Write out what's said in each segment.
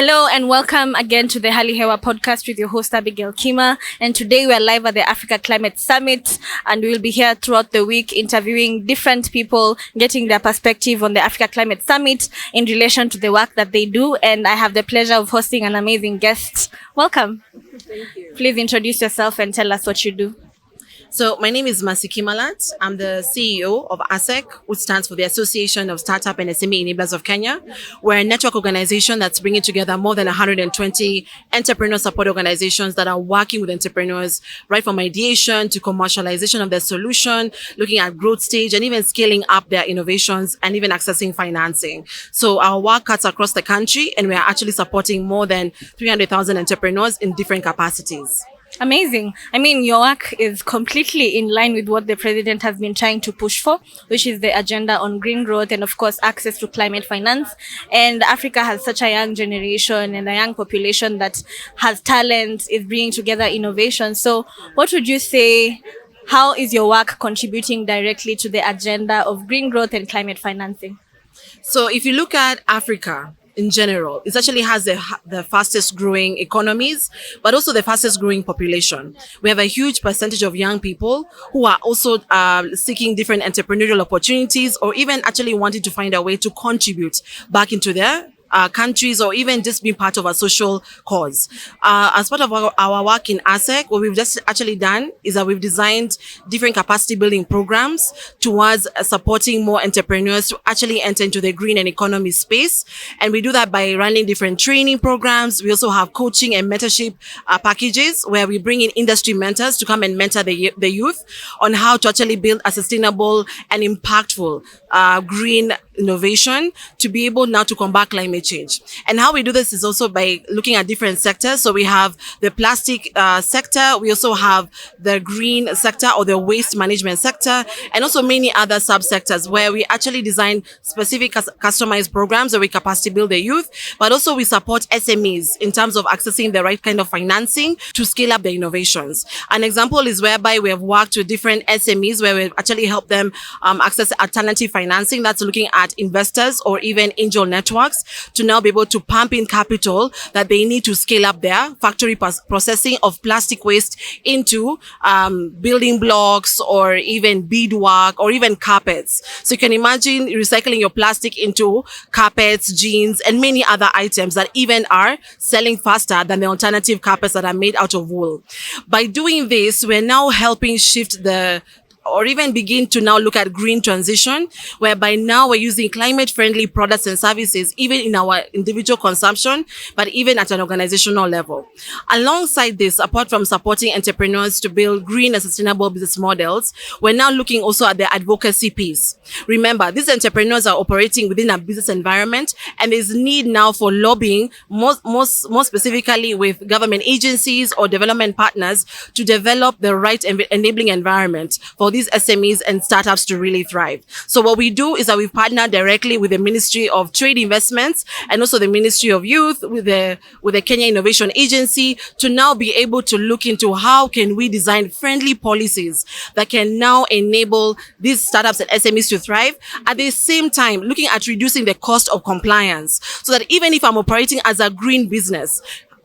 Hello and welcome again to the Hali Hewa podcast with your host Abigail Kima. And today we are live at the Africa Climate Summit, and we will be here throughout the week interviewing different people, getting their perspective on the Africa Climate Summit in relation to the work that they do. And I have the pleasure of hosting an amazing guest. Welcome. Thank you. Please introduce yourself and tell us what you do. So my name is Kimalat. I'm the CEO of ASEC, which stands for the Association of Startup and SME Enablers of Kenya. We're a network organization that's bringing together more than 120 entrepreneur support organizations that are working with entrepreneurs right from ideation to commercialization of their solution, looking at growth stage and even scaling up their innovations and even accessing financing. So our work cuts across the country, and we are actually supporting more than 300,000 entrepreneurs in different capacities. Amazing. I mean, your work is completely in line with what the president has been trying to push for, which is the agenda on green growth and, of course, access to climate finance. And Africa has such a young generation and a young population that has talent, is bringing together innovation. So what would you say, how is your work contributing directly to the agenda of green growth and climate financing? So if you look at Africa in general, it actually has the fastest growing economies, but also the fastest growing population. We have a huge percentage of young people who are also seeking different entrepreneurial opportunities, or even actually wanting to find a way to contribute back into their countries, or even just being part of a social cause. As part of our work in ASEC, what we've just actually done is that we've designed different capacity building programs towards supporting more entrepreneurs to actually enter into the green and economy space. And we do that by running different training programs. We also have coaching and mentorship packages where we bring in industry mentors to come and mentor the youth on how to actually build a sustainable and impactful green innovation to be able now to combat climate change. And how we do this is also by looking at different sectors. So we have the plastic sector, we also have the green sector or the waste management sector, and also many other subsectors where we actually design specific customized programs where we capacity build the youth, but also we support SMEs in terms of accessing the right kind of financing to scale up their innovations. An example is whereby we have worked with different SMEs where we actually help them access alternative financing. That's looking at investors or even angel networks to now be able to pump in capital that they need to scale up their factory processing of plastic waste into building blocks or even beadwork or even carpets. So you can imagine recycling your plastic into carpets, jeans, and many other items that even are selling faster than the alternative carpets that are made out of wool. By doing this, we're now helping shift or even begin to now look at green transition, whereby now we're using climate-friendly products and services, even in our individual consumption, but even at an organizational level. Alongside this, apart from supporting entrepreneurs to build green and sustainable business models, we're now looking also at the advocacy piece. Remember, these entrepreneurs are operating within a business environment, and there's need now for lobbying, more specifically with government agencies or development partners, to develop the right enabling environment for these SMEs and startups to really thrive. So what we do is that we've partnered directly with the Ministry of Trade Investments and also the Ministry of Youth with the Kenya Innovation Agency to now be able to look into how can we design friendly policies that can now enable these startups and SMEs to thrive. At the same time, looking at reducing the cost of compliance so that even if I'm operating as a green business,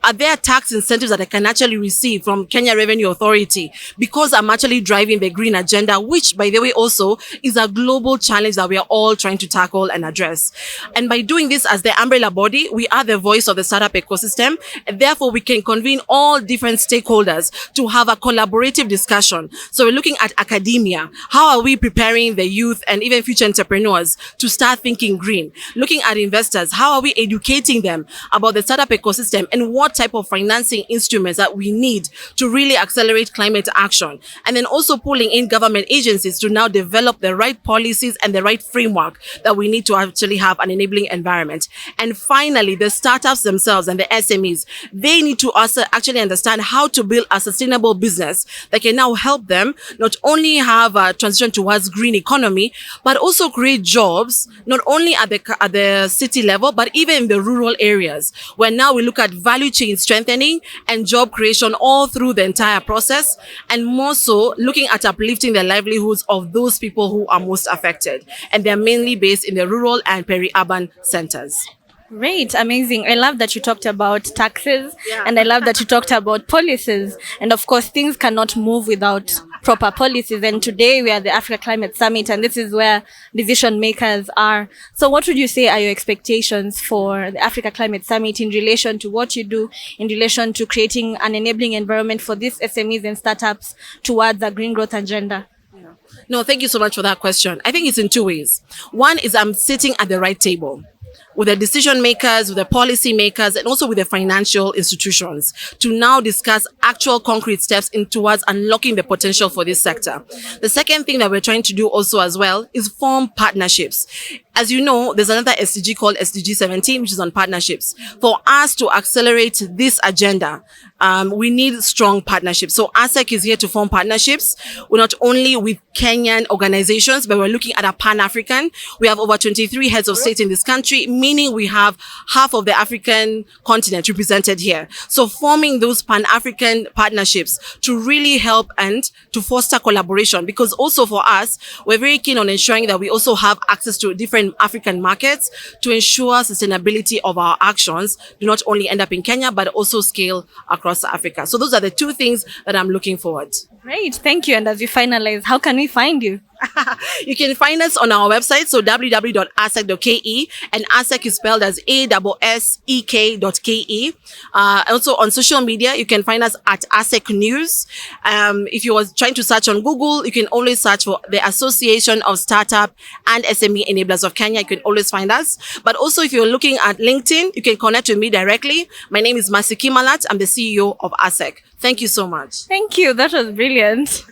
are there tax incentives that I can actually receive from Kenya Revenue Authority because I'm actually driving the green agenda, which, by the way, also is a global challenge that we are all trying to tackle and address. And by doing this as the umbrella body, we are the voice of the startup ecosystem, and therefore we can convene all different stakeholders to have a collaborative discussion. So we're looking at academia. How are we preparing the youth and even future entrepreneurs to start thinking green? Looking at investors, how are we educating them about the startup ecosystem and what type of financing instruments that we need to really accelerate climate action, and then also pulling in government agencies to now develop the right policies and the right framework that we need to actually have an enabling environment. And finally, the startups themselves and the SMEs, they need to also actually understand how to build a sustainable business that can now help them not only have a transition towards green economy, but also create jobs, not only at the city level, but even in the rural areas, where now we look at value chain strengthening and job creation all through the entire process, and more so looking at uplifting the livelihoods of those people who are most affected. And they're mainly based in the rural and peri-urban centers. Great, amazing. I love that you talked about taxes, Yeah. and I love that you talked about policies. And of course, things cannot move without proper policies. And today we are the Africa Climate Summit, and this is where decision makers are. So, what would you say are your expectations for the Africa Climate Summit in relation to what you do, in relation to creating an enabling environment for these SMEs and startups towards a green growth agenda? No, thank you so much for that question. I think it's in two ways. One is I'm sitting at the right table with the decision makers, with the policy makers, and also with the financial institutions to now discuss actual concrete steps in towards unlocking the potential for this sector. The second thing that we're trying to do also as well is form partnerships. As you know, there's another SDG called SDG 17, which is on partnerships. For us to accelerate this agenda, we need strong partnerships. So ASEC is here to form partnerships. We're not only with Kenyan organizations, but we're looking at a Pan-African. We have over 23 heads of state in this country, meaning we have half of the African continent represented here. So forming those Pan-African partnerships to really help and to foster collaboration, because also for us, we're very keen on ensuring that we also have access to different African markets to ensure sustainability of our actions do not only end up in Kenya, but also scale across Africa. So those are the two things that I'm looking forward. Great, thank you. And as we finalize, how can we find you? You can find us on our website, so www.asec.ke, and ASEC is spelled as ASSEK.ke. Also on social media, you can find us at ASEC News. If you were trying to search on Google, you can always search for the Association of Startup and SME Enablers of Kenya. You can always find us. But also, if you're looking at LinkedIn, you can connect with me directly. My name is Kimalat. I'm the CEO of ASEC. Thank you so much. Thank you. That was brilliant.